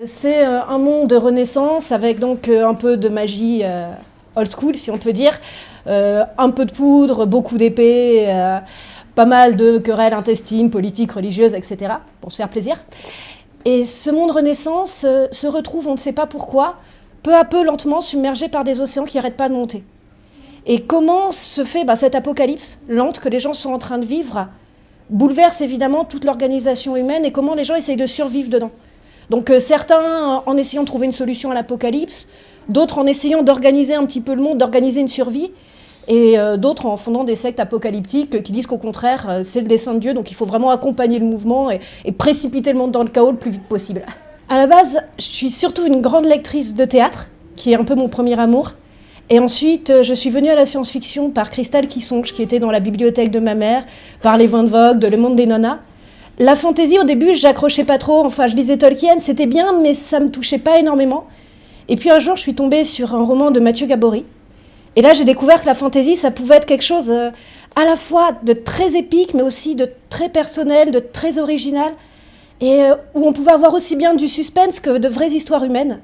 C'est un monde de renaissance avec donc un peu de magie old school, si on peut dire, un peu de poudre, beaucoup d'épées, pas mal de querelles intestines, politiques, religieuses, etc., pour se faire plaisir. Et ce monde renaissance se retrouve, on ne sait pas pourquoi, peu à peu, lentement, submergé par des océans qui n'arrêtent pas de monter. Et comment se fait cette apocalypse lente que les gens sont en train de vivre bouleverse évidemment toute l'organisation humaine et comment les gens essayent de survivre dedans. Donc certains en essayant de trouver une solution à l'apocalypse, d'autres en essayant d'organiser un petit peu le monde, d'organiser une survie, et d'autres en fondant des sectes apocalyptiques qui disent qu'au contraire, c'est le dessein de Dieu, donc il faut vraiment accompagner le mouvement et précipiter le monde dans le chaos le plus vite possible. À la base, je suis surtout une grande lectrice de théâtre, qui est un peu mon premier amour. Et ensuite, je suis venue à la science-fiction par Cristal qui songe, qui était dans la bibliothèque de ma mère, par Les Vents de Vogue, de Le Monde des Nonas. La fantaisie, au début, j'accrochais pas trop. Enfin, je lisais Tolkien, c'était bien, mais ça me touchait pas énormément. Et puis un jour, je suis tombée sur un roman de Mathieu Gabory. Et là, j'ai découvert que la fantaisie, ça pouvait être quelque chose à la fois de très épique, mais aussi de très personnel, de très original, et où on pouvait avoir aussi bien du suspense que de vraies histoires humaines.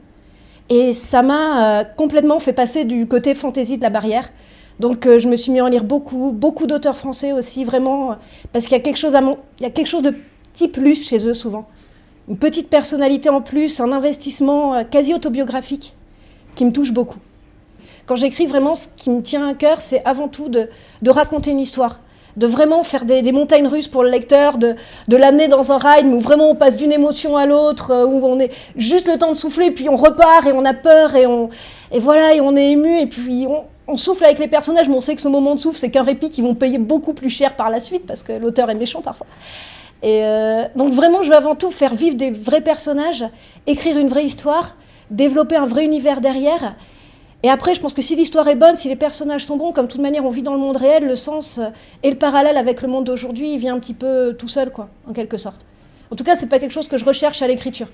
Et ça m'a complètement fait passer du côté fantaisie de la barrière. Donc je me suis mis à en lire beaucoup d'auteurs français aussi, vraiment, parce qu'il y a quelque chose de petit plus chez eux souvent. Une petite personnalité en plus, un investissement quasi autobiographique qui me touche beaucoup. Quand j'écris, vraiment, ce qui me tient à cœur, c'est avant tout de raconter une histoire, de vraiment faire des montagnes russes pour le lecteur, de l'amener dans un ride où vraiment on passe d'une émotion à l'autre, où on est juste le temps de souffler, puis on repart et on a peur et on est ému et puis on souffle avec les personnages, mais on sait que ce moment de souffle, c'est qu'un répit qu'ils vont payer beaucoup plus cher par la suite parce que l'auteur est méchant parfois. Et donc vraiment, je veux avant tout faire vivre des vrais personnages, écrire une vraie histoire, développer un vrai univers derrière. Et après, je pense que si l'histoire est bonne, si les personnages sont bons, comme de toute manière on vit dans le monde réel, le sens et le parallèle avec le monde d'aujourd'hui, il vient un petit peu tout seul, quoi, en quelque sorte. En tout cas, c'est pas quelque chose que je recherche à l'écriture.